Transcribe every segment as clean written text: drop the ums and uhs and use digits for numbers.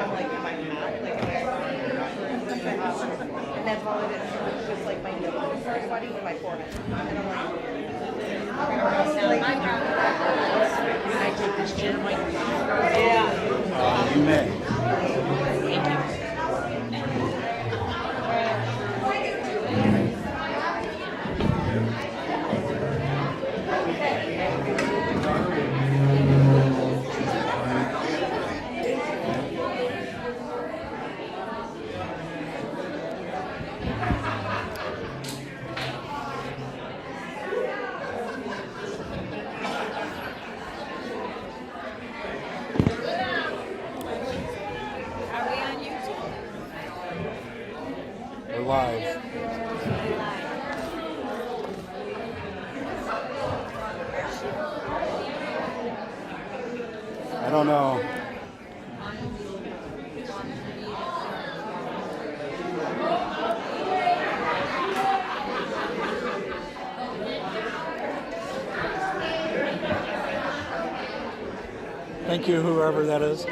I'm like in my hat, like and that's all it is. It's just like my nose starts sweating with my forehead. And I'm like, Can I take this chair, Mike? yeah. You may. Thank you. We're live. I don't know. Thank you, whoever that is.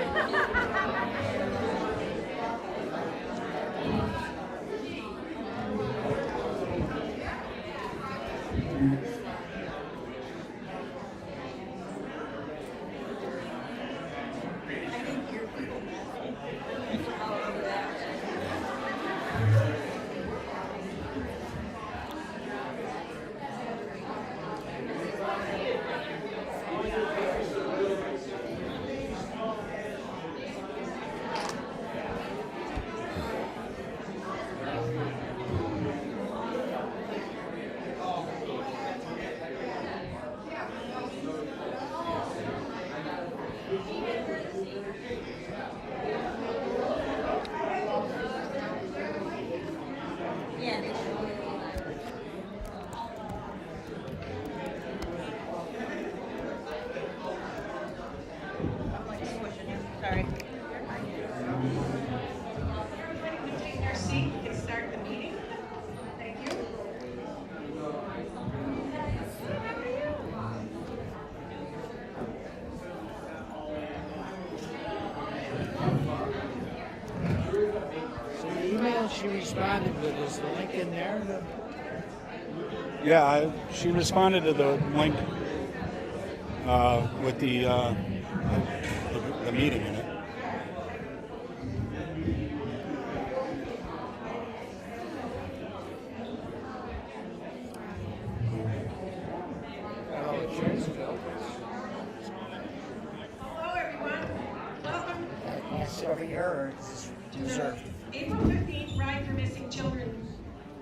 I'm like squishing you. Sorry. Everybody can take their seat. We can start the meeting. Thank you. So the email she responded with, is the link in there? Yeah, she responded to the link with the meeting in it. Oh, it shows it. Hello, everyone. Welcome Can I sit over here, or is to this the reserved? April 15th Ride for Missing Children,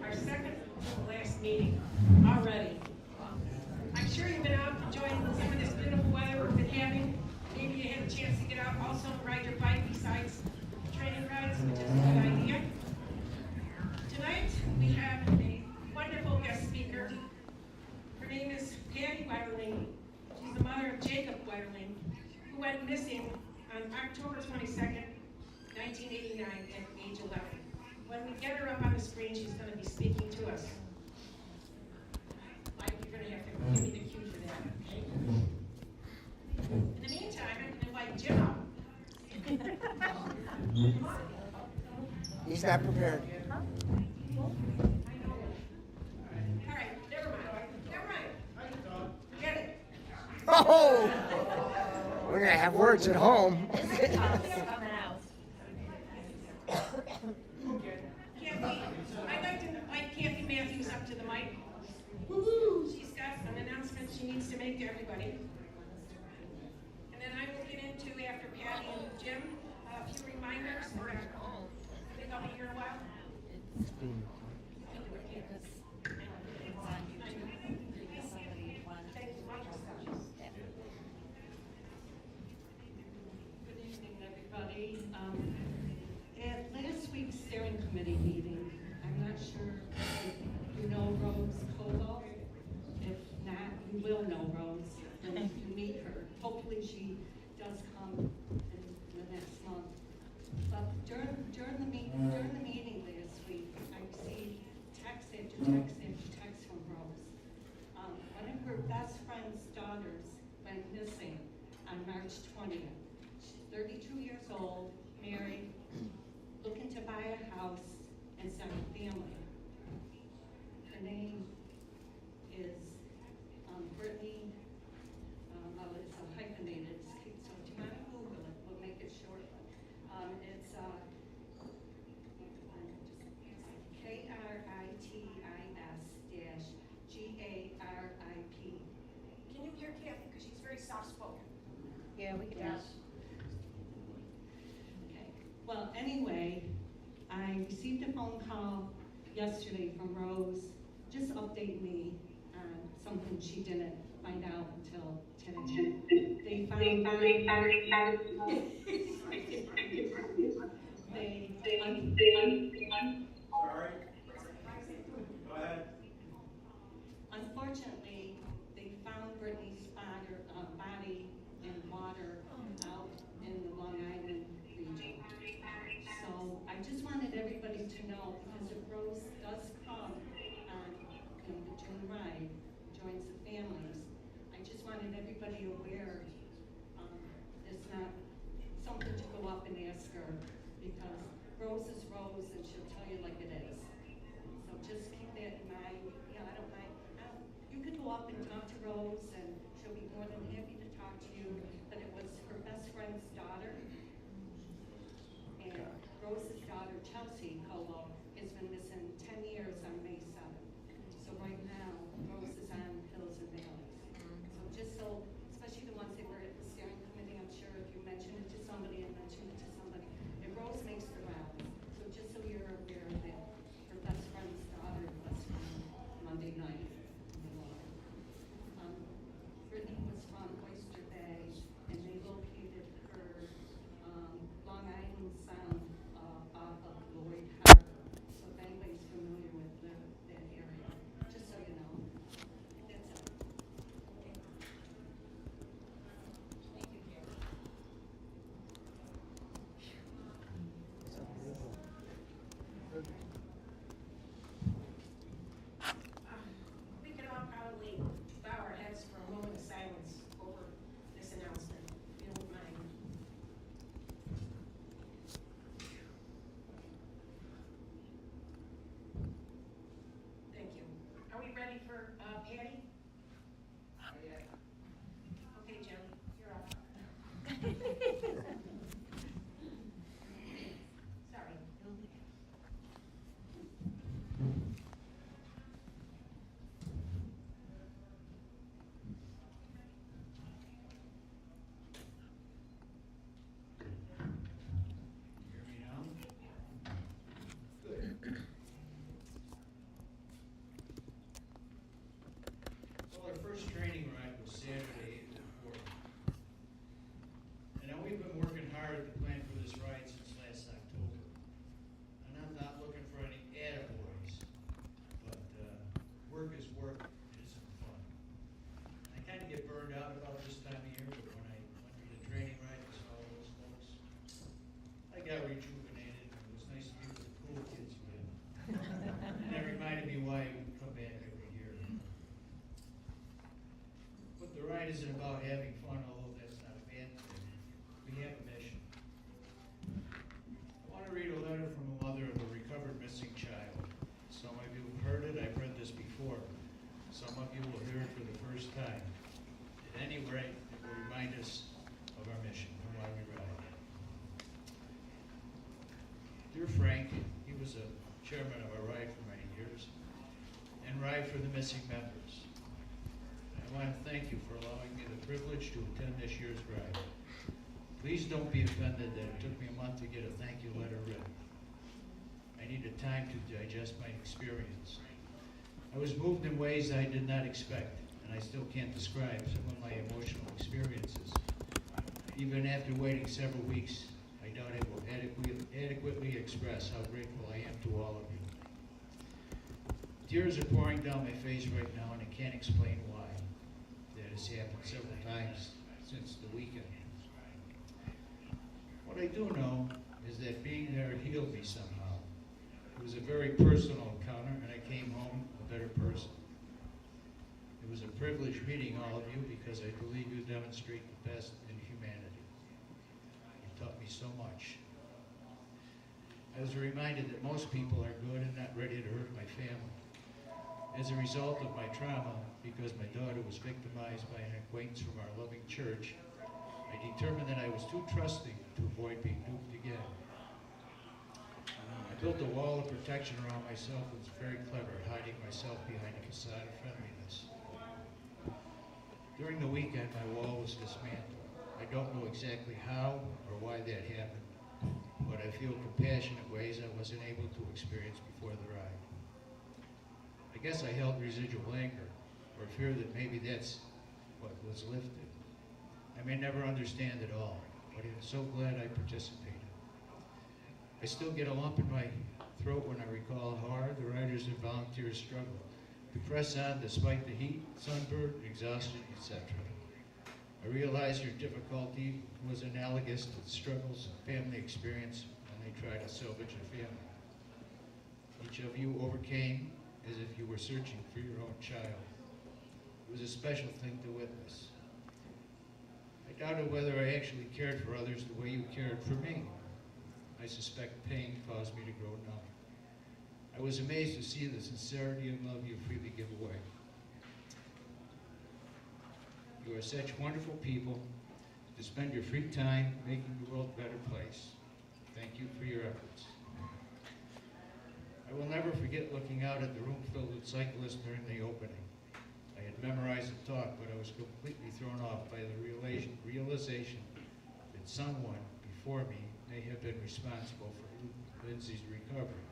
our second to last meeting already. I'm sure you've been out enjoying some of this beautiful weather we've been having. Maybe you had a chance to get out also and ride your bike besides training rides, which is a good idea. Tonight, we have a wonderful guest speaker. Her name is Patty Weilerling. She's the mother of Jacob Weilerling, who went missing on October 22nd, 1989 at age 11. When we get her up on the screen, she's going to be speaking to us. Mike, you're going to have to give me the cue for that, okay? In the meantime, I can invite Jim up. He's not prepared. All right, never mind. Never mind. Forget it. Oh! We're going to have words at home. Kathy, I'd like to invite Kathy Matthews up to the mic. Woo-hoo! She's got an announcement she needs to make to everybody. And then I will get into, after Patty and Jim, a few reminders. I think I'll be here a while. Good evening, everybody. At last week's steering committee meeting, I'm not sure if you know Rose Koval. If not, you will know Rose when you meet her. Hopefully she does come in the next month. But during the meeting last week, I received text after text after text from Rose. One of her best friend's daughters went missing on March 20th. She's 32 years old, married, looking to buy a house and start a family. Her name is Brittany. Well, it's a hyphenated, so do you want to Google it? We'll make it short. It's KRITIS-GARIP. Can you hear Kathy? Because she's very soft-spoken. Yeah, we can Yes. ask. Okay. Well, anyway, I received a phone call yesterday from Rose, just updating me on something she didn't find out until today. They found unfortunately, they found Brittany's body in water out in the Long Island region. So I just wanted everybody to know, because if Rose does come on the June ride, joins the families, I just wanted everybody aware, it's not something to go up and ask her, because Rose is Rose and she'll tell you like it is. So just keep that in mind. Yeah, I don't mind. You could go up and talk to Rose and she'll be more than happy to talk to you, but it was her best friend's daughter. And Rose's daughter, Chelsea Colo, has been missing 10 years on May 7th. So right now, Rose is on Hills and Valleys. So just so, especially the ones that were at the steering committee, I'm sure if you mention it to somebody and mention it to somebody, and Rose makes the rounds. So just so you're aware that her best friend's daughter was from Monday night. Brittany was from Oyster Bay, and they located her Long Island Sound off of Lloyd Harbor. So if anybody's familiar with that area, just so you know. That's it. Thank you, Kathy. We could all probably bow our heads for a moment of silence over this announcement, if you don't mind. Thank you. Are we ready for Patty? Okay, Jim, you're up. Sorry. Hear me now? Good. Well, our first training ride was Saturday, April 4th. And now we've been working hard to plan for this ride since last October. And I'm not looking for any attaboys, but work is work, it isn't fun. I kind of get burned out about this time of year, but when I went to the training ride and saw all those folks, I got rejuvenated, and it was nice to be with the cool kids again. And that reminded me why we come back every year. But the ride isn't about having fun, although that's not a bad thing. We have a mission. I want to read a letter from a mother of a recovered missing child. Some of you have heard it, I've read this before. Some of you will hear it for the first time. At any rate, it will remind us of our mission and why we ride. Dear Frank, he was a chairman of our ride for many years, and ride for the missing members. I want to thank you for allowing me the privilege to attend this year's ride. Please don't be offended that it took me a month to get a thank you letter written. I needed time to digest my experience. I was moved in ways I did not expect, and I still can't describe some of my emotional experiences. Even after waiting several weeks, I doubt I will adequately express how grateful I am to all of you. Tears are pouring down my face right now, and I can't explain why. That has happened several times since the weekend. What I do know is that being there healed me somehow. It was a very personal encounter, and I came home a better person. It was a privilege meeting all of you because I believe you demonstrate the best in humanity. You taught me so much. I was reminded that most people are good and not ready to hurt my family. As a result of my trauma, because my daughter was victimized by an acquaintance from our loving church, I determined that I was too trusting to avoid being duped again. I built a wall of protection around myself and was very clever, hiding myself behind a facade of friendliness. During the weekend, my wall was dismantled. I don't know exactly how or why that happened, but I feel compassionate ways I wasn't able to experience before the ride. I guess I held residual anger, or fear that maybe that's what was lifted. I may never understand it all, but I'm so glad I participated. I still get a lump in my throat when I recall how hard the riders and volunteers struggle to press on despite the heat, sunburn, exhaustion, etc. I realize your difficulty was analogous to the struggles family experience when they try to salvage a family. Each of you overcame as if you were searching for your own child. It was a special thing to witness. I doubted whether I actually cared for others the way you cared for me. I suspect pain caused me to grow numb. I was amazed to see the sincerity and love you freely give away. You are such wonderful people to spend your free time making the world a better place. Thank you for your efforts. I will never forget looking out at the room filled with cyclists during the opening. I had memorized the talk, but I was completely thrown off by the realization that someone before me may have been responsible for Lindsay's recovery.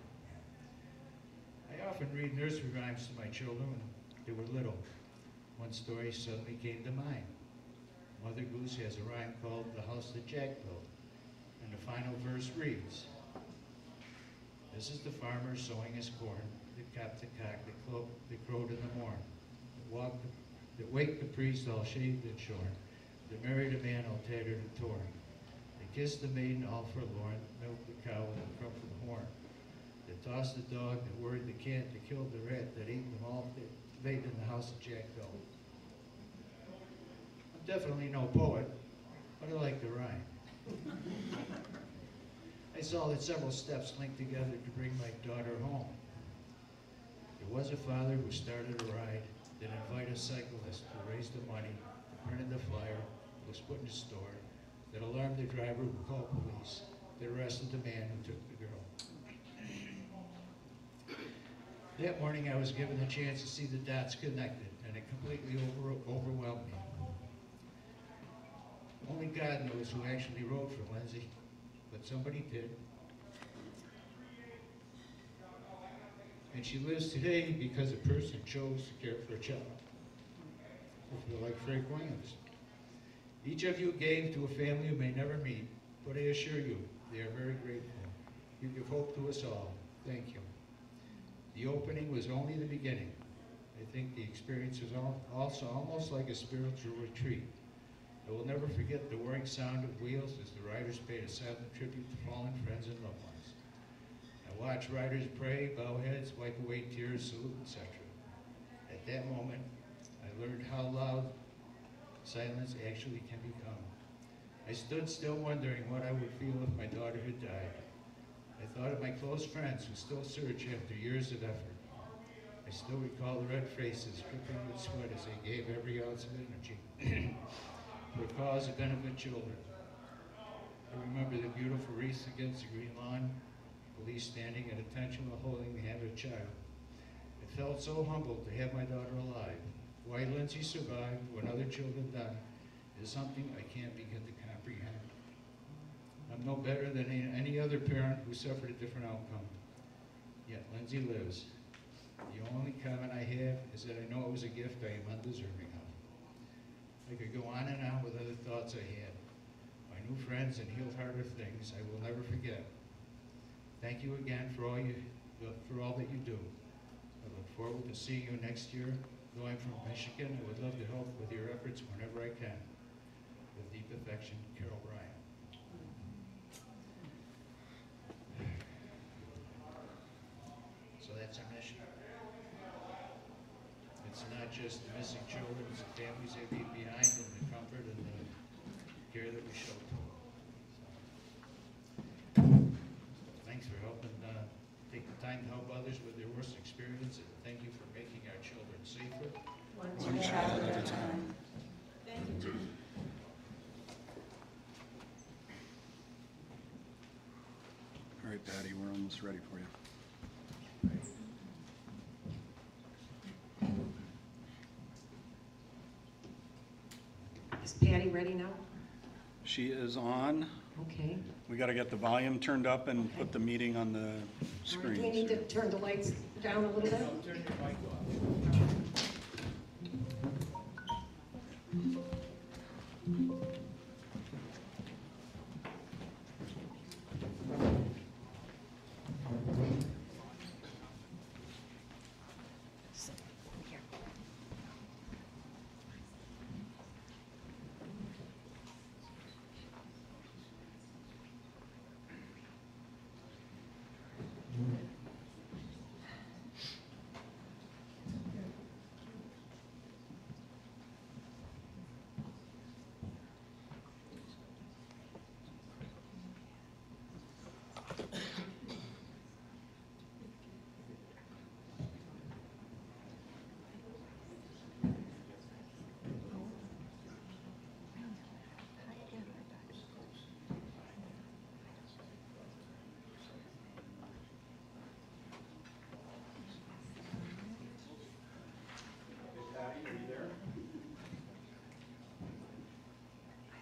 I often read nursery rhymes to my children when they were little. One story suddenly came to mind. Mother Goose has a rhyme called The House That Jack Built, and the final verse reads, "This is the farmer sowing his corn, that capped the cock that crowed in the morn, that waked the priest all shaved and shorn, that married a man all tattered and torn, that kissed the maiden all forlorn, milked the cow with a crumpled horn, that tossed the dog, that worried the cat, that killed the rat, that ate them all, that laid in the house that Jack built." I'm definitely no poet, but I like the rhyme. I saw that several steps linked together to bring my daughter home. There was a father who started a ride that invited cyclists to raise the money, printed the flyer, was put in the store, that alarmed the driver who called police, that arrested the man who took the girl. That morning I was given the chance to see the dots connected, and it completely overwhelmed me. Only God knows who actually wrote for Lindsay, but somebody did. And she lives today because a person chose to care for a child. I feel like Frank Williams. Each of you gave to a family you may never meet, but I assure you, they are very grateful. You give hope to us all. Thank you. The opening was only the beginning. I think the experience was also almost like a spiritual retreat. I will never forget the whirring sound of wheels as the riders paid a silent tribute to fallen friends and loved ones. I watched riders pray, bow heads, wipe away tears, salute, etc. At that moment, I learned how loud silence actually can become. I stood still wondering what I would feel if my daughter had died. I thought of my close friends who still search after years of effort. I still recall the red faces dripping with sweat as they gave every ounce of energy for a cause to benefit children. I remember the beautiful wreaths against the green lawn, police standing at attention while holding the hand of a child. I felt so humbled to have my daughter alive. Why Lindsay survived when other children died is something I can't begin to comprehend. I'm no better than any other parent who suffered a different outcome. Yet Lindsay lives. The only comment I have is that I know it was a gift I am undeserving of. I could go on and on with other thoughts I had. My new friends and healed heart of things I will never forget. Thank you again for all that you do. I look forward to seeing you next year. Though I'm from Michigan, I would love to help with your efforts whenever I can. With deep affection, Carol Ryan. So that's our mission. It's not just the missing children, it's the families they leave behind and the comfort and the care that we show to them. So, thanks for helping. time to help others with their worst experience, and thank you for making our children safer. One child at a time. Thank you, Jim. All right, Patty, we're almost ready for you. Is Patty ready now? She is on. Okay. We got to get the volume turned up and put the meeting on the All right, screen. do we need to turn the lights down a little bit? Turn your mic off.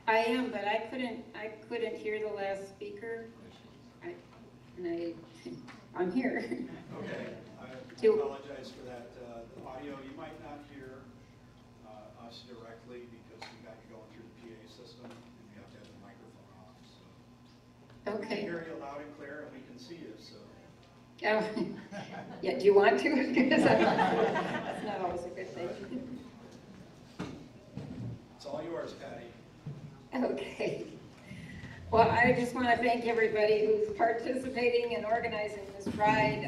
I am, but I couldn't hear the last speaker. I'm here. Okay, I Do- apologize for that. The audio, you might not hear us directly because we got you going through the PA system and we have to have the microphone off. So we can Okay. hear you loud and clear and we can see you, so. Oh, yeah, do you want to? Because that's not always a good thing. It's all yours, Patty. Okay. Well, I just want to thank everybody who's participating and organizing this ride.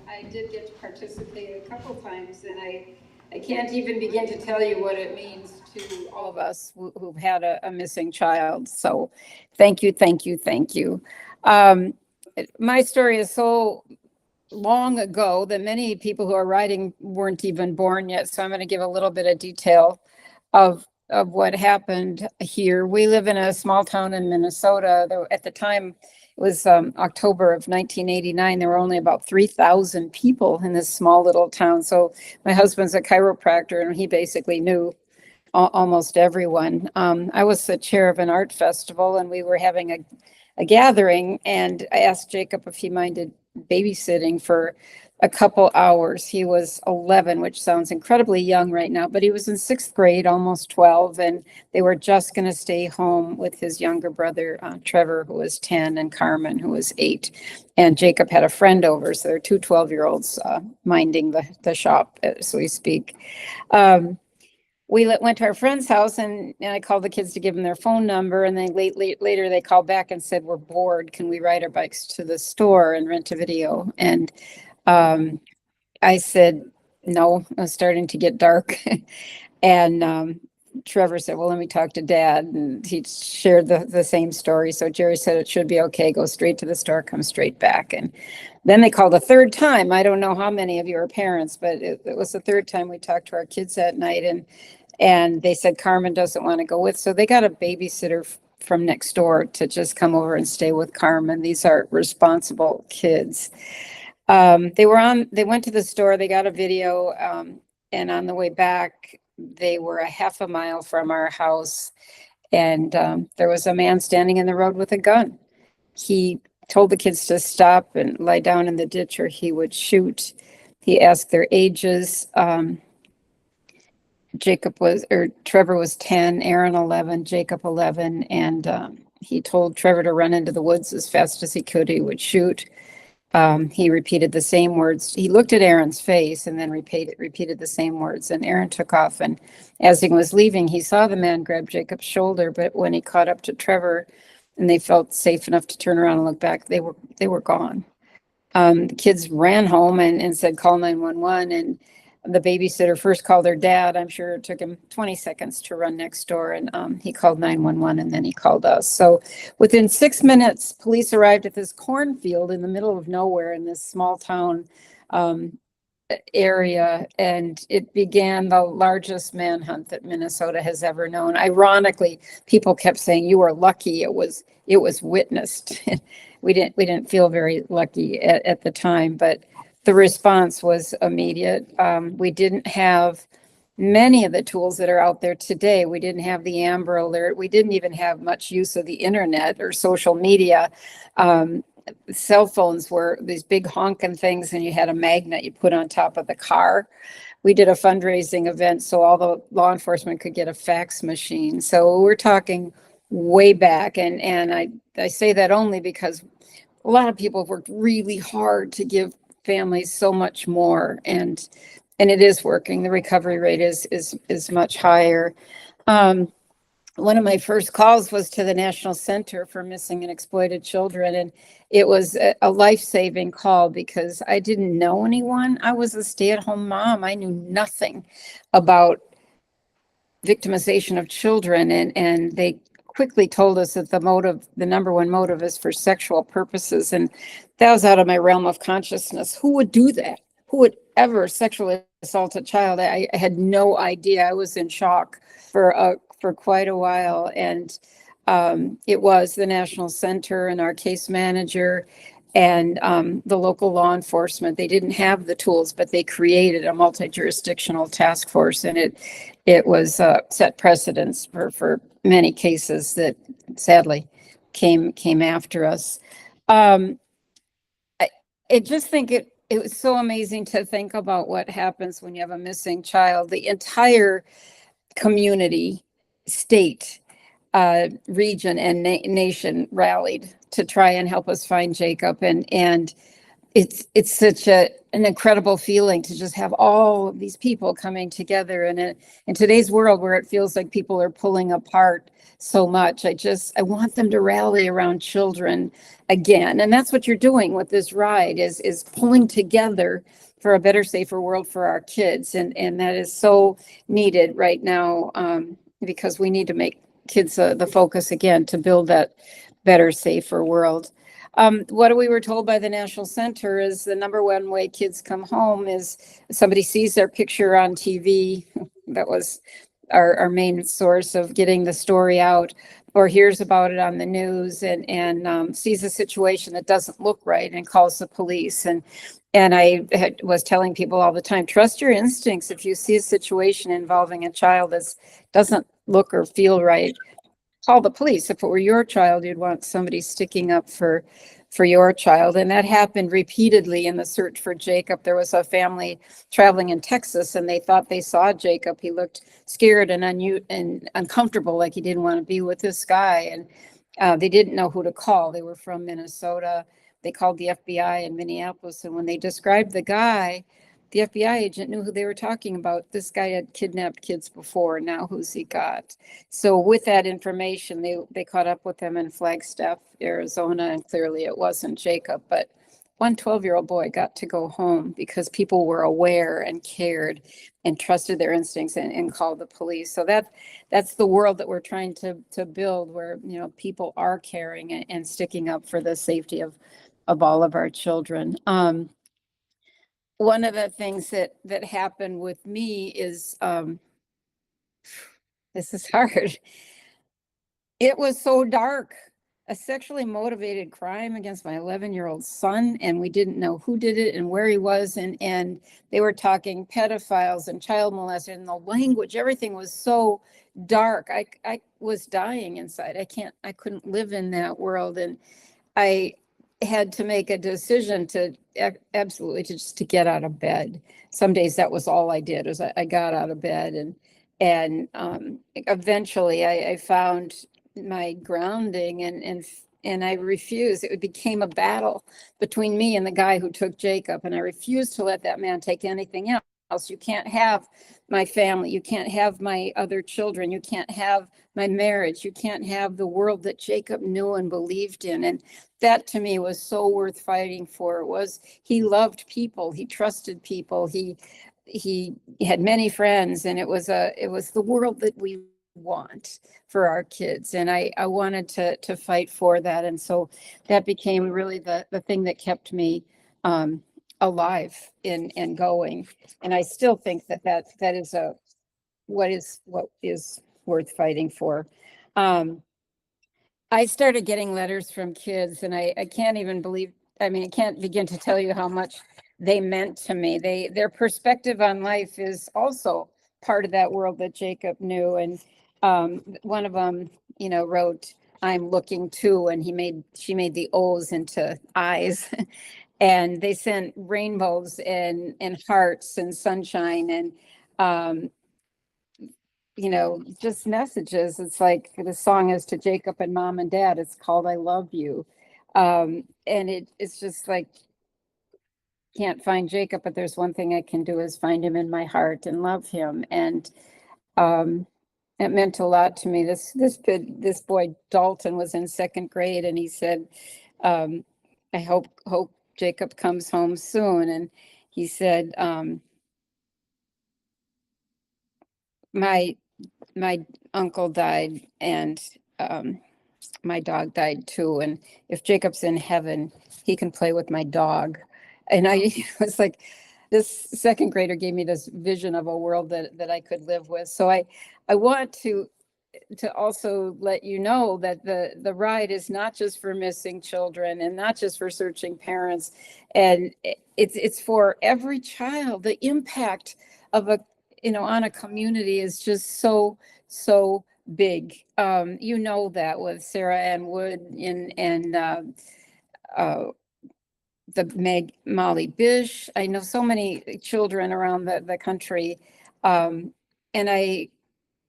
I did get to participate a couple times, and I can't even begin to tell you what it means to all of us who've had a missing child. So thank you, thank you, thank you. My story is so long ago that many people who are riding weren't even born yet. So I'm going to give a little bit of detail of what happened here. We live in a small town in Minnesota. At the time, it was October of 1989. There were only about 3,000 people in this small little town. So my husband's a chiropractor, and he basically knew almost everyone. I was the chair of an art festival, and we were having a gathering, and I asked Jacob if he minded babysitting for a couple hours. He was 11, which sounds incredibly young right now, but he was in 6th grade, almost 12, and they were just going to stay home with his younger brother, Trevor, who was 10, and Carmen, who was 8. And Jacob had a friend over, so there are two 12-year-olds minding the shop, as we speak. We went to our friend's house, and I called the kids to give them their phone number. And then later they called back and said, "We're bored. Can we ride our bikes to the store and rent a video?" And I said, "No, it was starting to get dark." And Trevor said, "Well, let me talk to Dad." And he shared the same story. So Jerry said, "It should be okay. Go straight to the store, come straight back." And then they called a third time. I don't know how many of you are parents, but it was the third time we talked to our kids that night. And they said Carmen doesn't want to go with. So they got a babysitter from next door to just come over and stay with Carmen. These are responsible kids. They went to the store, they got a video, and on the way back, they were a half a mile from our house. And there was a man standing in the road with a gun. He told the kids to stop and lie down in the ditch or he would shoot. He asked their ages. Trevor was 10, Aaron 11, Jacob 11, and he told Trevor to run into the woods as fast as he could. He would shoot. He repeated the same words. He looked at Aaron's face and then repeated the same words. And Aaron took off. And as he was leaving, he saw the man grab Jacob's shoulder. But when he caught up to Trevor, and they felt safe enough to turn around and look back, they were gone. The kids ran home and said, "Call 911." And the babysitter first called her dad. I'm sure it took him 20 seconds to run next door, and he called 911, and then he called us. So within 6 minutes, police arrived at this cornfield in the middle of nowhere in this small town area, and it began the largest manhunt that Minnesota has ever known. Ironically, people kept saying, "You are lucky it was witnessed." we didn't feel very lucky at the time, but the response was immediate. We didn't have many of the tools that are out there today. We didn't have the Amber Alert. We didn't even have much use of the internet or social media. Cell phones were these big honking things, and you had a magnet you put on top of the car. We did a fundraising event so all the law enforcement could get a fax machine. So we're talking way back, and I say that only because a lot of people have worked really hard to give families so much more, and it is working. The recovery rate is much higher. One of my first calls was to the National Center for Missing and Exploited Children, and it was a life-saving call because I didn't know anyone. I was a stay-at-home mom. I knew nothing about victimization of children, and they quickly told us that the number one motive is for sexual purposes, and that was out of my realm of consciousness. Who would do that? Who would ever sexually assault a child? I had no idea. I was in shock for quite a while, and it was the National Center and our case manager and the local law enforcement. They didn't have the tools, but they created a multi-jurisdictional task force, and it was set precedents for many cases that sadly came after us. I just think it was so amazing to think about what happens when you have a missing child. The entire community, state, region, and nation rallied to try and help us find Jacob, and it's such an incredible feeling to just have all of these people coming together in today's world where it feels like people are pulling apart so much. I want them to rally around children again, and that's what you're doing with this ride is pulling together for a better, safer world for our kids, and that is so needed right now, because we need to make kids the focus again to build that better, safer world. What we were told by the National Center is the number one way kids come home is somebody sees their picture on TV. That was our main source of getting the story out, or hears about it on the news and sees a situation that doesn't look right and calls the police. And I was telling people all the time, trust your instincts. If you see a situation involving a child that doesn't look or feel right, call the police. If it were your child, you'd want somebody sticking up for your child. And that happened repeatedly in the search for Jacob. There was a family traveling in Texas, and they thought they saw Jacob. He looked scared and uncomfortable, like he didn't want to be with this guy. And they didn't know who to call. They were from Minnesota. They called the FBI in Minneapolis. And when they described the guy, the FBI agent knew who they were talking about. This guy had kidnapped kids before. Now who's he got? So with that information, they caught up with him in Flagstaff, Arizona, and clearly it wasn't Jacob. But one 12-year-old boy got to go home because people were aware and cared and trusted their instincts and called the police. So that's the world that we're trying to build, where people are caring and sticking up for the safety of all of our children. One of the things that happened with me is, this is hard. It was so dark, a sexually motivated crime against my 11-year-old son, and we didn't know who did it and where he was, and they were talking pedophiles and child molesters, and the language, everything was so dark. I was dying inside. I couldn't live in that world, and I had to make a decision to absolutely just to get out of bed. Some days that was all I did, was I got out of bed, and eventually I found my grounding, and I refused. It became a battle between me and the guy who took Jacob, and I refused to let that man take anything else. You can't have my family. You can't have my other children. You can't have my marriage. You can't have the world that Jacob knew and believed in. And that to me was so worth fighting for. He loved people. He trusted people. he had many friends, and it was the world that we want for our kids. And I wanted to fight for that. And so that became really the thing that kept me alive and going. And I still think that is what is worth fighting for. I started getting letters from kids, and I can't even believe, I mean, I can't begin to tell you how much they meant to me. Their perspective on life is also part of that world that Jacob knew. And one of them, wrote, "I'm looking too," and she made the O's into I's. And they sent rainbows and hearts and sunshine and um, just messages. It's like the song is to Jacob and mom and dad. It's called "I Love You." And it's just like, can't find Jacob, but there's one thing I can do is find him in my heart and love him. And it meant a lot to me. This boy Dalton was in second grade, and he said, I hope Jacob comes home soon. And he said, my uncle died, and my dog died too. And if Jacob's in heaven, he can play with my dog. And I was like, this second grader gave me this vision of a world that I could live with. So I want to also let you know that the ride is not just for missing children and not just for searching parents. And it's for every child. The impact of on a community is just so big. That with Sarah Ann Wood and the Molly Bish. I know so many children around the country. And I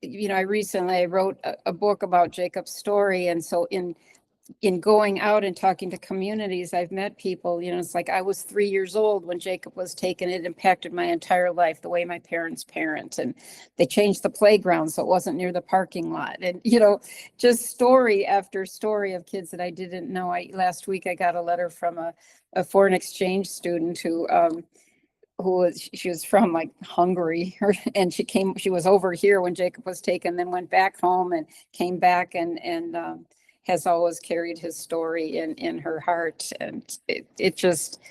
recently wrote a book about Jacob's story. And so in going out and talking to communities, I've met people, it's like I was 3 years old when Jacob was taken. It impacted my entire life, the way my parents parent, and they changed the playground so it wasn't near the parking lot. And, just story after story of kids that I didn't know. Last week I got a letter from a foreign exchange student who she was from like Hungary, and she was over here when Jacob was taken, then went back home and came back and has always carried his story in her heart. And it just,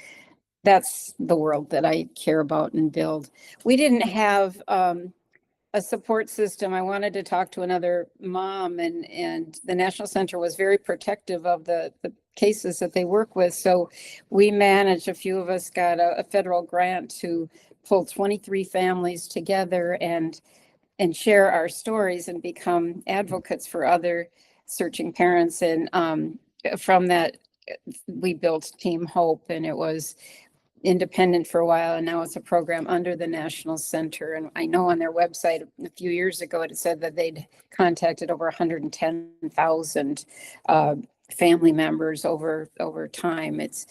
that's the world that I care about and build. We didn't have a support system. I wanted to talk to another mom, and the National Center was very protective of the cases that they work with. So we managed, a few of us got a federal grant to pull 23 families together and share our stories and become advocates for other searching parents. And from that, we built Team Hope, and it was independent for a while, and now it's a program under the National Center. And I know on their website a few years ago it said that they'd contacted over 110,000 family members over time. It's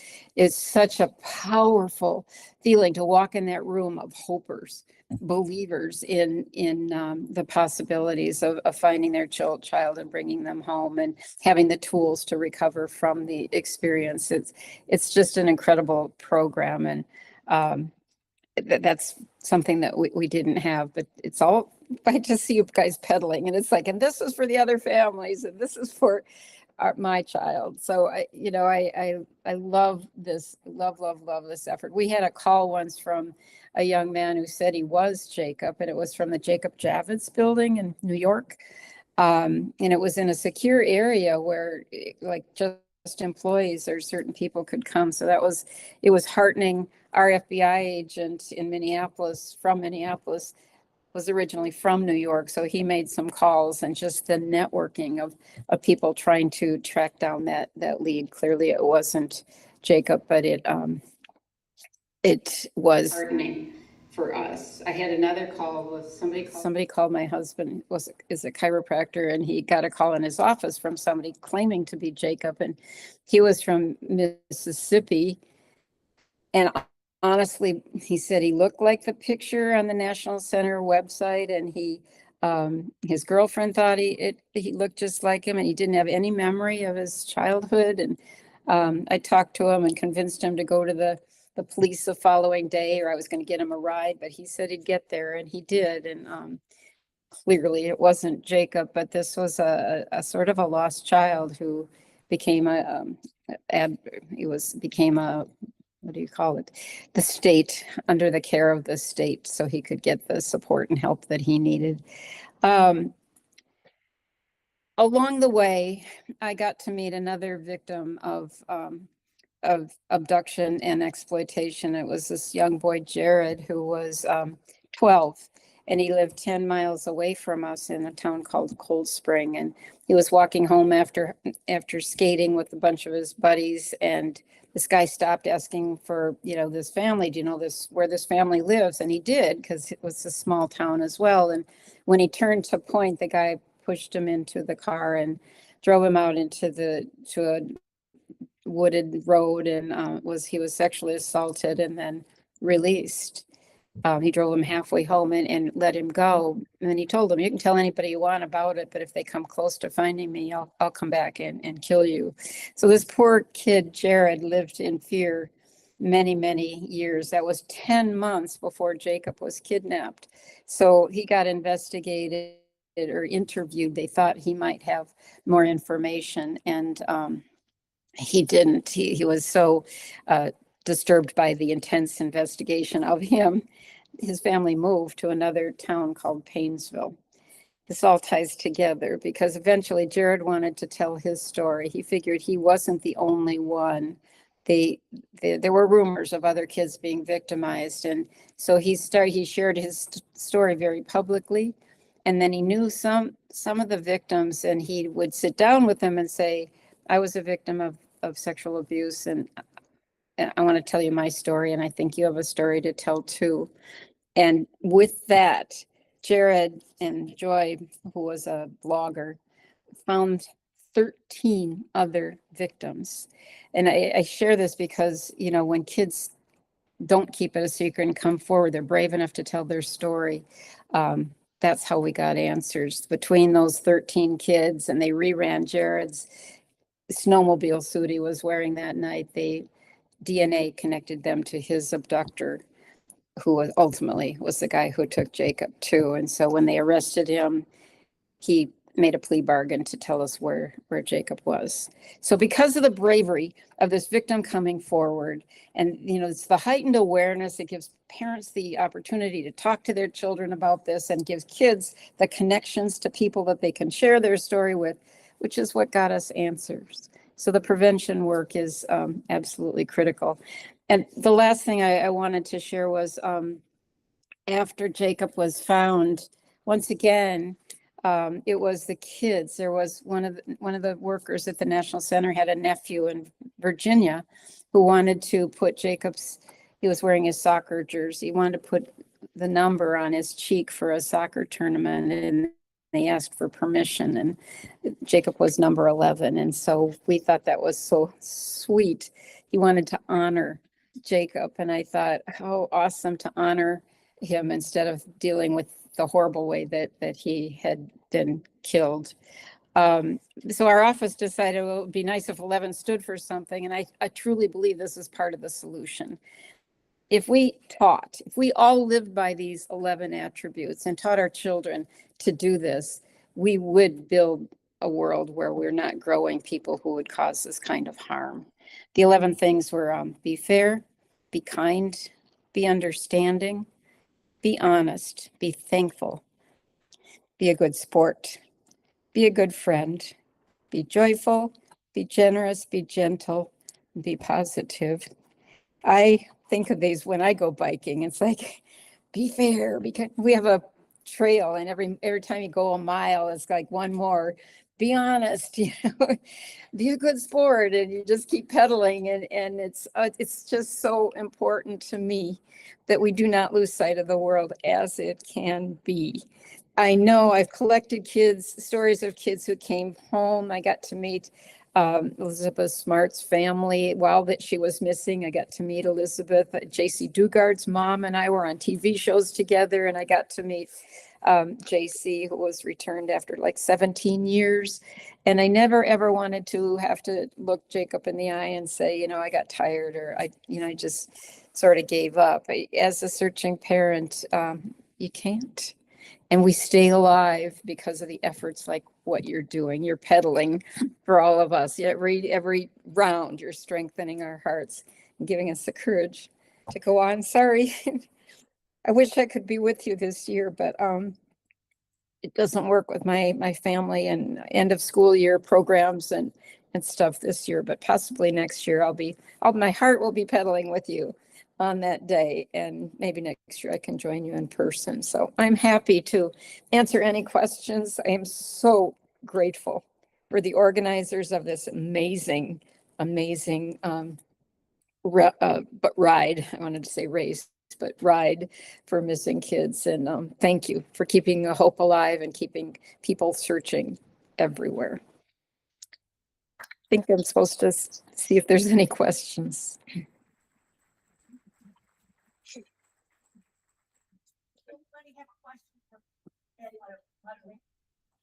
such a powerful feeling to walk in that room of hopers, believers in the possibilities of finding their child and bringing them home and having the tools to recover from the experience. It's just an incredible program. And that's something that we didn't have, but it's all, I just see you guys pedaling, and it's like, and this is for the other families, and this is for my child. So I love this, love this effort. We had a call once from a young man who said he was Jacob, and it was from the Jacob Javits building in New York. And it was in a secure area where like just employees or certain people could come. So it was heartening. Our FBI agent in Minneapolis, was originally from New York. So he made some calls, and just the networking of people trying to track down that lead. Clearly it wasn't Jacob, but it was heartening for us. I had another call with somebody called my husband, is a chiropractor, and he got a call in his office from somebody claiming to be Jacob, and he was from Mississippi. And honestly, he said he looked like the picture on the National Center website, and his girlfriend thought he looked just like him, and he didn't have any memory of his childhood. And I talked to him and convinced him to go to the the police the following day, or I was going to get him a ride, but he said he'd get there, and he did. And clearly it wasn't Jacob, but this was a sort of a lost child who became became a, what do you call it? The state, under the care of the state, so he could get the support and help that he needed. Along the way, I got to meet another victim of abduction and exploitation. It was this young boy, Jared, who was 12, and he lived 10 miles away from us in a town called Cold Spring. And he was walking home after skating with a bunch of his buddies, and this guy stopped asking for, this family. Do you know where this family lives? And he did, because it was a small town as well. And when he turned to point, the guy pushed him into the car and drove him out to a wooded road, and he was sexually assaulted and then released. He drove him halfway home and let him go. And then he told him, you can tell anybody you want about it, but if they come close to finding me, I'll come back and kill you. So this poor kid, Jared, lived in fear many, many years. That was 10 months before Jacob was kidnapped. So he got investigated or interviewed. They thought he might have more information, and he didn't. He was so disturbed by the intense investigation of him. His family moved to another town called Paynesville. This all ties together because eventually Jared wanted to tell his story. He figured he wasn't the only one. There were rumors of other kids being victimized, and so he shared his story very publicly. And then he knew some of the victims, and he would sit down with them and say, I was a victim of sexual abuse, and I want to tell you my story, and I think you have a story to tell too. And with that, Jared and Joy, who was a blogger, found 13 other victims. And I share this because, when kids don't keep it a secret and come forward, they're brave enough to tell their story. That's how we got answers between those 13 kids, and they reran Jared's snowmobile suit he was wearing that night. They DNA connected them to his abductor, who ultimately was the guy who took Jacob too. And so when they arrested him, he made a plea bargain to tell us where Jacob was. So because of the bravery of this victim coming forward, and it's the heightened awareness that gives parents the opportunity to talk to their children about this, and gives kids the connections to people that they can share their story with, which is what got us answers. So the prevention work is absolutely critical. And the last thing I wanted to share was after Jacob was found, once again, it was the kids. There was one of the workers at the National Center had a nephew in Virginia who wanted to put he was wearing his soccer jersey. He wanted to put the number on his cheek for a soccer tournament, and they asked for permission, and Jacob was number 11. And so we thought that was so sweet. He wanted to honor Jacob. And I thought, how awesome to honor him instead of dealing with the horrible way that he had been killed. So our office decided, well, it would be nice if 11 stood for something. And I truly believe this is part of the solution. If we all lived by these 11 attributes and taught our children to do this, we would build a world where we're not growing people who would cause this kind of harm. The 11 things were be fair, be kind, be understanding, be honest, be thankful, be a good sport, be a good friend, be joyful, be generous, be gentle, be positive. I think of these when I go biking. It's like, be fair, because we have a trail, and every time you go a mile, it's like one more. Be honest, be a good sport, and you just keep pedaling. And it's just so important to me that we do not lose sight of the world as it can be. I know I've collected stories of kids who came home. I got to meet Elizabeth Smart's family while that she was missing. I got to meet Elizabeth. J.C. Dugard's mom and I were on TV shows together, and I got to meet J.C., who was returned after like 17 years. And I never ever wanted to have to look Jacob in the eye and say, I got tired, or sort of gave up. As a searching parent, you can't. And we stay alive because of the efforts like what you're doing. You're pedaling for all of us. Every round, you're strengthening our hearts and giving us the courage to go on. Sorry. I wish I could be with you this year, but it doesn't work with my family and end of school year programs and stuff this year, but possibly next year my heart will be pedaling with you on that day, and maybe next year I can join you in person. So I'm happy to answer any questions. I am so grateful for the organizers of this amazing but ride. I wanted to say race, but ride for missing kids. And thank you for keeping the hope alive and keeping people searching everywhere. I think I'm supposed to see if there's any questions.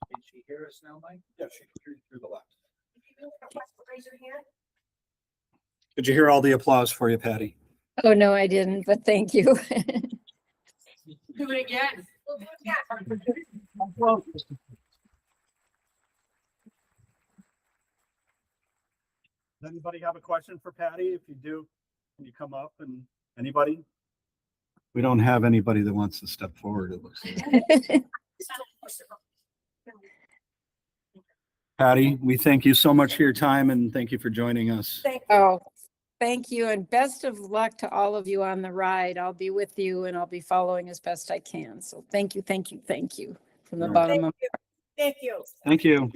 Can she hear us now, Mike? Yeah, she can hear you through the left. Raise your hand. Did you hear all the applause for you, Patty? Oh, no, I didn't, but thank you. Do it again. We'll do it again. Does anybody have a question for Patty? If you do, can you come up and anybody? We don't have anybody that wants to step forward, it looks like. Patty, we thank you so much for your time and thank you for joining us. Thank you, and best of luck to all of you on the ride. I'll be with you and I'll be following as best I can. So thank you from the bottom of my heart. Thank you. Thank you.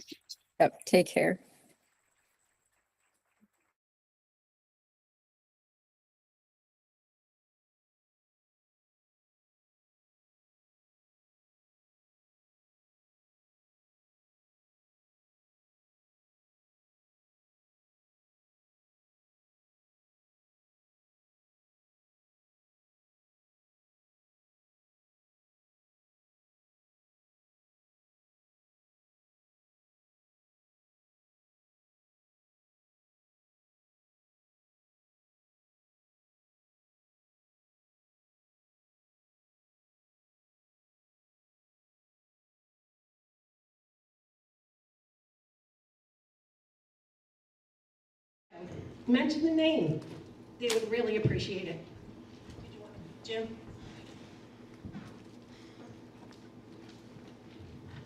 Yep, take care. Mention the name. They would really appreciate it. Jim?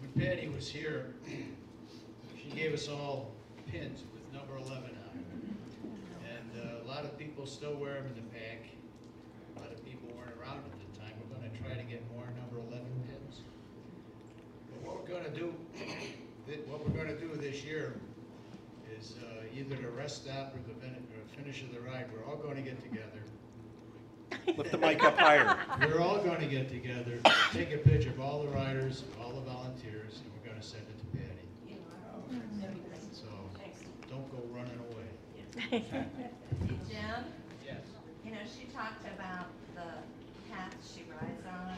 When Patty was here, she gave us all pins with number 11 on them. And a lot of people still wear them in the pack. A lot of people weren't around at the time. We're going to try to get more number 11 pins. But what we're going to do this year is either the rest stop or the finish of the ride. We're all going to get together. Lift the mic up higher. We're all going to get together, take a picture of all the riders, all the volunteers, and we're going to send it to Patty. So don't go running away. Hey, Jim, Yes. you know, she talked about the path she rides on,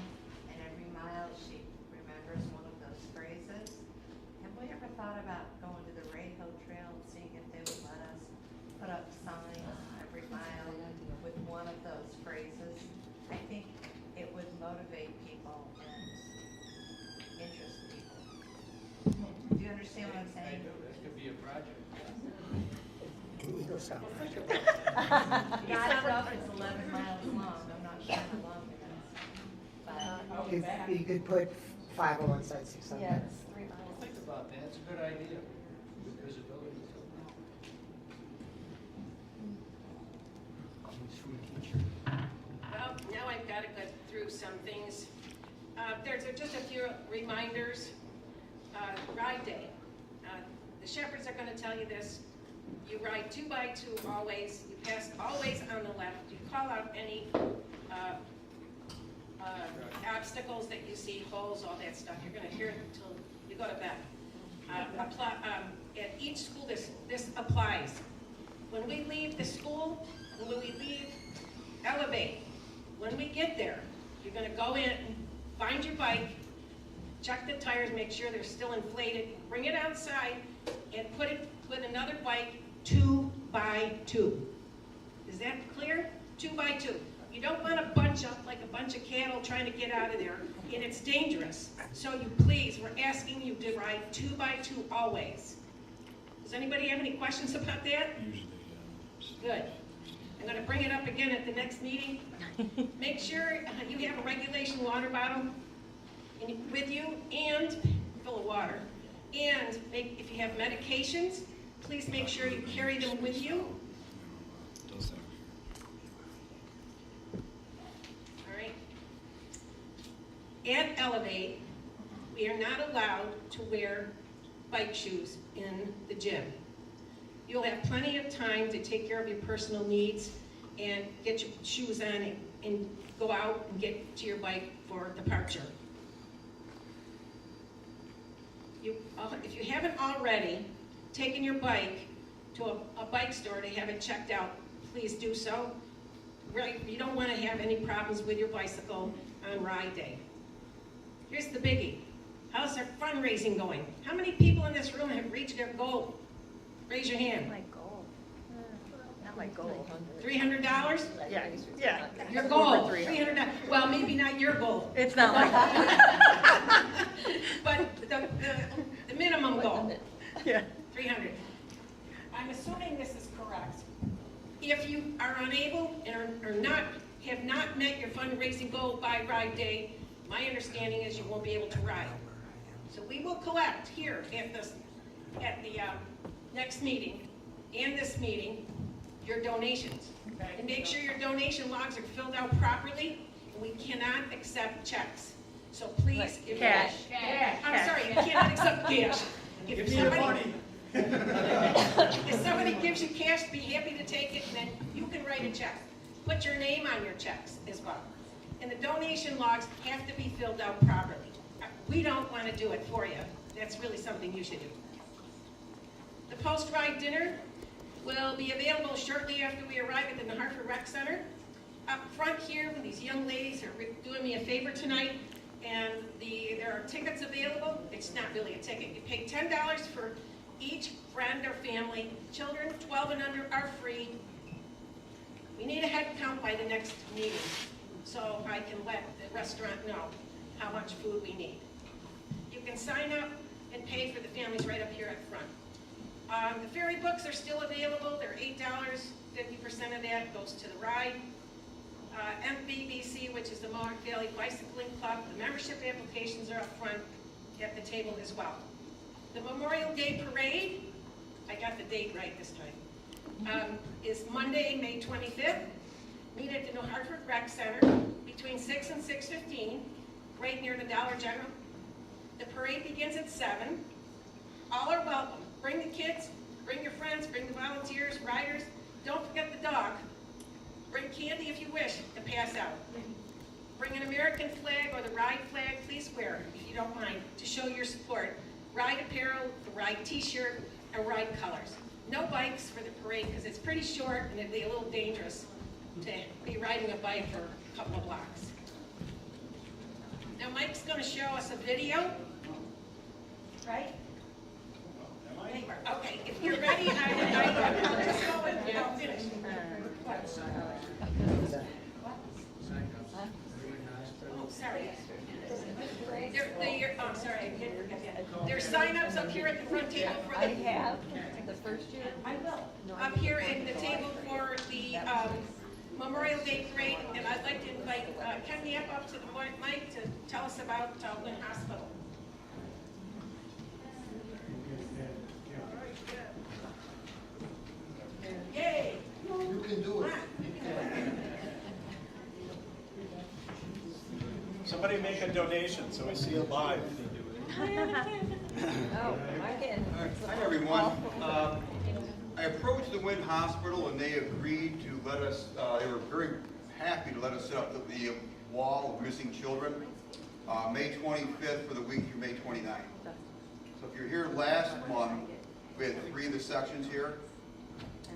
and every mile she remembers one of those phrases. Have we ever thought about going to the Rayho Trail and seeing if they would let us put up signs every mile with one of those phrases? I think it would motivate people and interest people. Do you understand what I'm saying? I do. This could be a project. I don't know if it's 11 miles long, I'm not sure how long it is. But You could put 5 on one side, 6 on the other. it's 3 miles. Think about that. It's a good idea. Good visibility. Well, now I've got to go through some things. There's just a few reminders. Ride day. The shepherds are going to tell you this. You ride 2 by 2 always. You pass always on the left. You call out any obstacles that you see, holes, all that stuff. You're going to hear it until you go to bed. At each school, this applies. When we leave the school, when we leave, elevate. When we get there, you're going to go in, find your bike, check the tires, make sure they're still inflated, bring it outside, and put it with another bike 2 by 2. Is that clear? 2 by 2. You don't want to bunch up like a bunch of cattle trying to get out of there, and it's dangerous. So you please, we're asking you to ride 2x2 always. Does anybody have any questions about that? Good. I'm going to bring it up again at the next meeting. Make sure you have a regulation water bottle with you and full of water. And if you have medications, please make sure you carry them with you. All right. At Elevate, we are not allowed to wear bike shoes in the gym. You'll have plenty of time to take care of your personal needs and get your shoes on and go out and get to your bike for departure. If you haven't already taken your bike to a bike store to have it checked out, please do so. Right? You don't want to have any problems with your bicycle on ride day. Here's the biggie. How's their fundraising going? How many people in this room have reached their goal? Raise your hand. My goal. Not my goal. $300? Yeah, yeah. Your goal, Over 300. $300. Well, maybe not your goal. It's not my But the minimum goal, Yeah. 300. I'm assuming this is correct. If you are unable and have not met your fundraising goal by ride day, my understanding is you won't be able to ride. So we will collect here at the next meeting and this meeting your donations. And make sure your donation logs are filled out properly, and we cannot accept checks. So please give Cash. I'm sorry, you cannot accept cash. Give me the money. If somebody gives you cash, be happy to take it, and then you can write a check. Put your name on your checks as well. And the donation logs have to be filled out properly. We don't want to do it for you. That's really something you should do. The post-ride dinner will be available shortly after we arrive at the New Hartford Rec Center. Up front here, these young ladies are doing me a favor tonight, and there are tickets available. It's not really a ticket. You pay $10 for each friend or family. Children 12 and under are free. We need a head count by the next meeting, so I can let the restaurant know how much food we need. You can sign up and pay for the families right up here up front. The ferry books are still available. They're $8. 50% of that goes to the ride. MVBC, which is the Mohawk Valley Bicycling Club, the membership applications are up front at the table as well. The Memorial Day Parade, I got the date right this time, is Monday, May 25th. Meet at the New Hartford Rec Center between 6 and 6:15, right near the Dollar General. The parade begins at 7. All are welcome. Bring the kids, bring your friends, bring the volunteers, riders. Don't forget the dog. Bring candy if you wish to pass out. Bring an American flag or the ride flag, please wear it if you don't mind, to show your support. Ride apparel, the ride t-shirt, and ride colors. No bikes for the parade because it's pretty short and it'd be a little dangerous to be riding a bike for a couple of blocks. Now Mike's going to show us a video, right? Okay, if you're ready, I'll just go and I'll finish. Oh, sorry. Oh, sorry, I did forget that. There's sign-ups up here at the front table for the... The first year? I will. Up here at the table for the Memorial Day Parade, and I'd like to invite Ken Knapp up to the mic to tell us about Lynn Hospital. Yay! You can do it. Somebody make a donation so we see it live. Oh, I can. Hi, everyone. I approached the Wynn Hospital and they agreed to let us, they were very happy to let us set up the wall of missing children, May 25th for the week through May 29th. So if you're here last month, we had 3 of the sections here.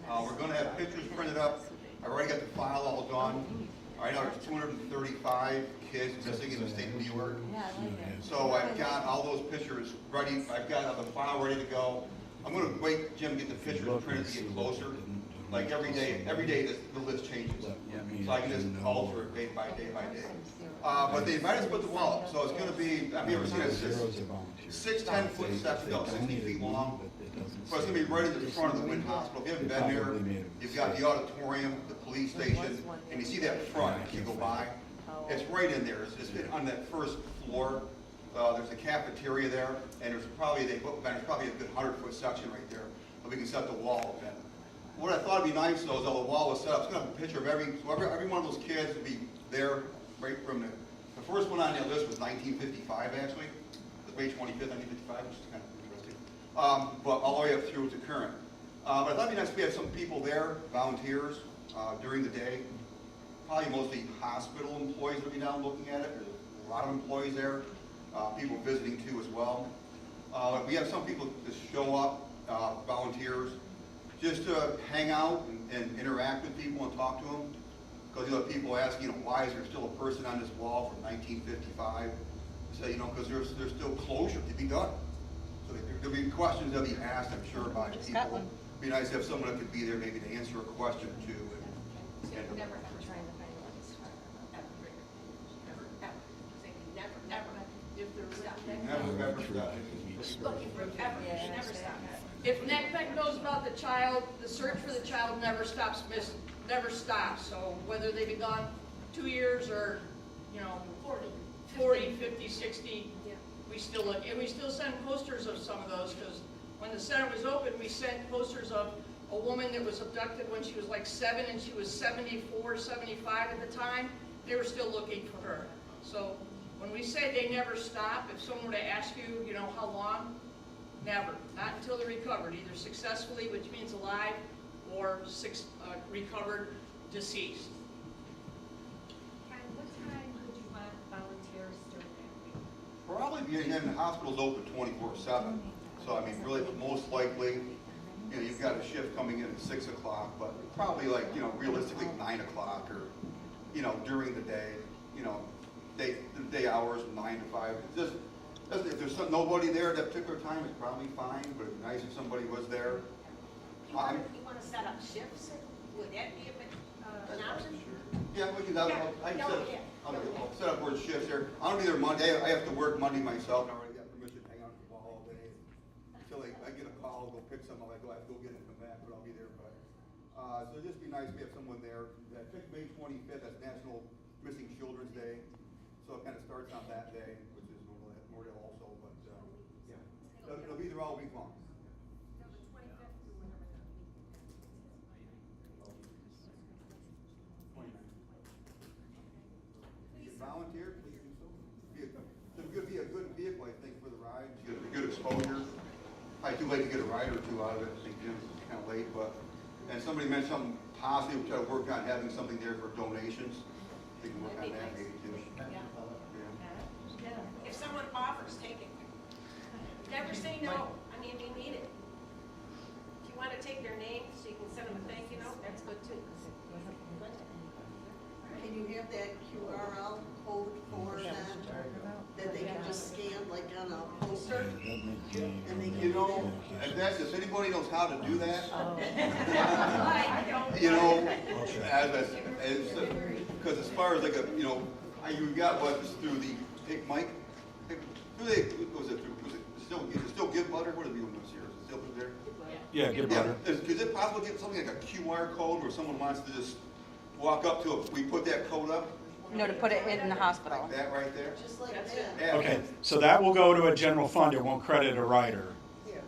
We're going to have pictures printed up. I already got the file all done. Right now there's 235 kids missing in the state of New York. So I've got all those pictures ready. I've got the file ready to go. I'm going to wait, Jim, get the pictures printed to get closer. Like every day the list changes. So I can just alter it day by day by day. But they invited us to put the wall up, so it's gonna be, have you ever seen a 6 10-foot section, no, 60 feet long? So it's gonna be right in the front of the Wind Hospital. If you haven't been there, you've got the auditorium, the police station, and you see that front as you go by. It's right in there. It's on that first floor. There's a cafeteria there, and there's probably a good 100-foot section right there that we can set the wall up in. What I thought would be nice though is how the wall was set up. It's gonna have a picture of every one of those kids would be there right from the first one on that list was 1955 actually. It was May 25th, 1955, which is kind of interesting. But all the way up through to current. But I thought it'd be nice if we had some people there, volunteers, during the day. Probably mostly hospital employees will be down looking at it. There's a lot of employees there, people visiting too as well. We have some people to show up, volunteers, just to hang out and interact with people and talk to them. Because people ask, why is there still a person on this wall from 1955? Say, because there's still closure to be done. So there'll be questions that'll be asked, I'm sure, by people. It'd be nice to have someone that could be there maybe to answer a question or two. Never have trying to find one. Never ever stop. Looking for ever, never stop. If NECPEC knows about the child, the search for the child never stops, never stops. So whether they've been gone 2 years or, 40, 50, 60, we still look. And we still send posters of some of those because when the center was open, we sent posters of a woman that was abducted when she was like 7 and she was 74, 75 at the time. They were still looking for her. So when we say they never stop, if someone were to ask you, how long, never. Not until they're recovered, either successfully, which means alive, or recovered, deceased. What time would you want volunteers during that week? Probably, the hospital's open 24/7. So I mean, really, most likely, you've got a shift coming in at 6 o'clock, but probably realistically 9 o'clock or, during the day, day hours, 9 to 5. If there's nobody there at that particular time, it's probably fine, but it'd be nice if somebody was there. You want to set up shifts? Would that be an option? Yeah, we can, I'll set up where shifts there. I'm gonna be there Monday. I have to work Monday myself. I already got permission to hang out at the wall all day. Until I get a call, go pick something, I have to go get it and come back, but I'll be there. But so it'd just be nice if we have someone there. Pick May 25th, that's National Missing Children's Day. So it kind of starts on that day, which is Memorial also, but it'll be there all week long. Volunteer, please do so. It'll be a good vehicle, I think, for the ride. You get a good exposure. Probably too late to get a ride or two out of it. I think Jim's kind of late, and somebody mentioned something positive, which I work on having something there for donations. We can work on that maybe too. Yeah. If someone offers, take it. Never say no. I mean, we need it. If you want to take their name so you can send them a thank you note, that's good too. Can you have that QR code for them that they can just scan like on a poster? And they can If anybody knows how to do that, I don't. because as far as you got what through the Mike, was it still Give Butter? What are we doing this year? Is it still through there? Yeah, Give Butter. Is it possible to get something like a QR code where someone wants to just walk up to it? We put that code up? No, to put it in the hospital. Like that right there? just like That's that. Yeah. Okay, so that will go to a general fund. It won't credit a rider, Okay.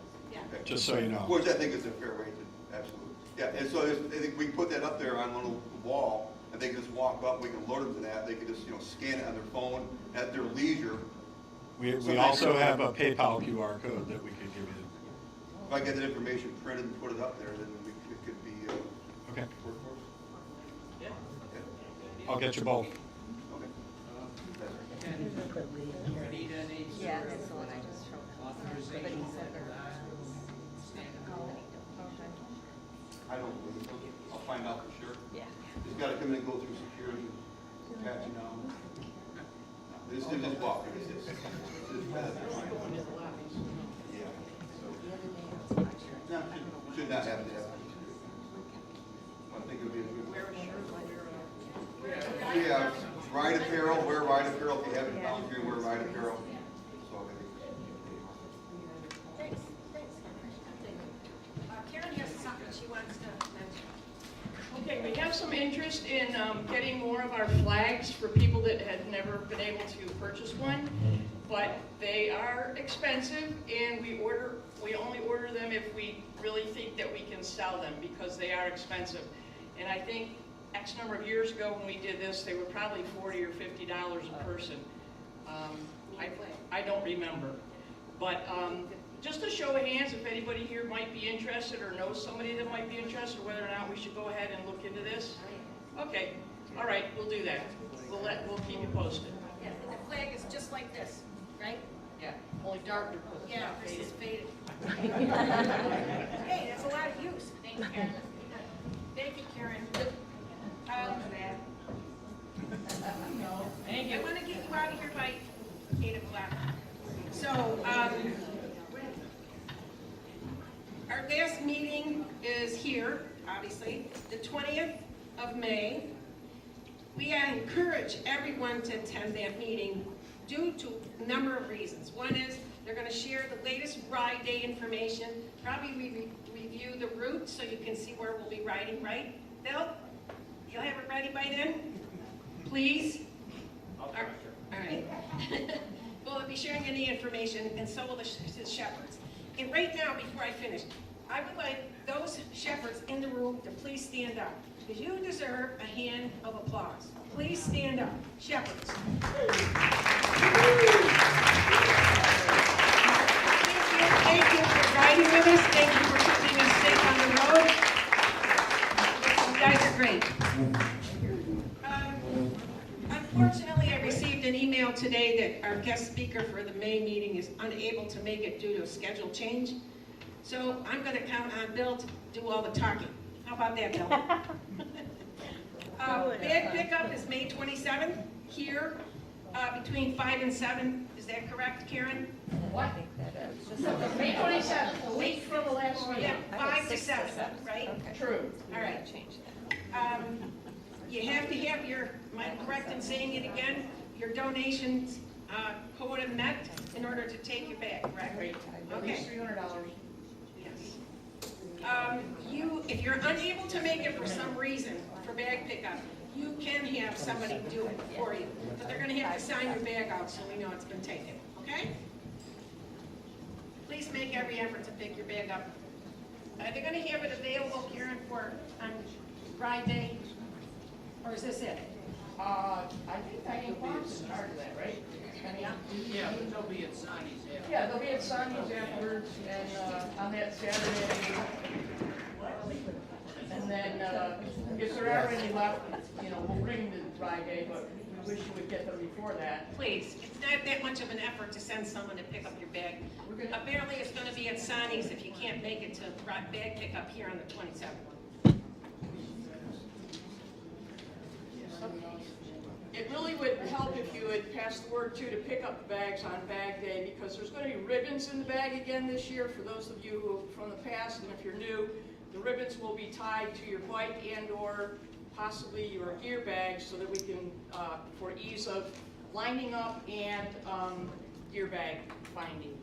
just so you know. Which I think is a fair way to, absolutely. Yeah, and so I think we put that up there on one little wall, and they can just walk up, we can alert them to that, they can just, scan it on their phone at their leisure. We also have a PayPal QR code that we could give you. If I get that information printed and put it up there, then it could be, Okay, work for us. Yeah. Okay. I'll get you both. Okay. We need any Yeah, sort that's of the one I just showed. authorization for that standing. I don't believe so. I'll find out for sure. Yeah. Just gotta come in and go through security, patch it down. This is just walking, it's just. Yeah. So, no, should not have to have. it'll be a good. Wear a shirt, wear a. Yeah, ride apparel, wear ride apparel, if you haven't volunteered, wear ride apparel. So, Thanks. Karen has something she wants to mention. Okay, we have some interest in getting more of our flags for people that had never been able to purchase one, but they are expensive, and we only order them if we really think that we can sell them, because they are expensive. And I think X number of years ago when we did this, they were probably $40 or $50 a person. I don't remember. But just a show of hands, if anybody here might be interested or knows somebody that might be interested, whether or not we should go ahead and look into this. Okay, all right, we'll do that. We'll keep you posted. Yeah, and the flag is just like this, right? Yeah, only darker because it's Yeah, not this is faded. faded. Hey, that's a lot of use. Thank you, Karen. Thank you, Karen. Thank you. I want to get you out of here by 8 o'clock. So, our last meeting is here, obviously, the 20th of May. We encourage everyone to attend that meeting due to a number of reasons. One is they're going to share the latest ride day information, probably review the route so you can see where we'll be riding, right? Bill, you'll have it ready by then? Please? All right. We'll be sharing any information, and so will the shepherds. And right now, before I finish, I would like those shepherds in the room to please stand up, because you deserve a hand of applause. Please stand up, shepherds. Thank you for riding with us. Thank you for keeping us safe on the road. You guys are great. Unfortunately, I received an email today that our guest speaker for the May meeting is unable to make it due to a schedule change. So I'm going to count on Bill to do all the talking. How about that, Bill? Bag pickup is May 27th here between 5 and 7. Is that correct, Karen? What? May 27th, a week from the last meeting. Yeah, 5 to 7, right? True. All right. You have to have your, am I correct in saying it again? Your donations quota met in order to take your bag, correct? Right. At least $300. Yes. If you're unable to make it for some reason for bag pickup, you can have somebody do it for you. But they're gonna have to sign your bag out so we know it's been taken, okay? Please make every effort to pick your bag up. Are they gonna have it available, Karen, on Friday? Or is this it? I think Diane Fox is part of that, right? Yeah, but they'll be at Sonny's, yeah. Yeah, they'll be at Sonny's afterwards, and on that Saturday. And then, if there are any left, we'll bring the ride day, but we wish you would get them before that. Please, it's not that much of an effort to send someone to pick up your bag. Apparently, it's gonna be at Sonny's if you can't make it to bag pickup here on the 27th. It really would help if you would pass the word too to pick up the bags on bag day, because there's going to be ribbons in the bag again this year for those of you who from the past, and if you're new, the ribbons will be tied to your bike and or possibly your gear bag so that we can, for ease of lining up and gear bag finding.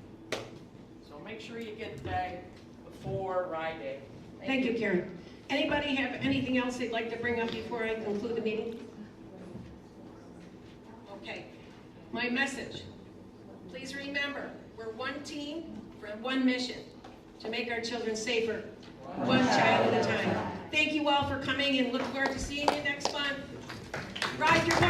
So make sure you get the bag before ride day. Thank you, Karen. Anybody have anything else they'd like to bring up before I conclude the meeting? Okay, my message. Please remember, we're one team for one mission, to make our children safer, one child at a time. Thank you all for coming and look forward to seeing you next month. Ride your bike.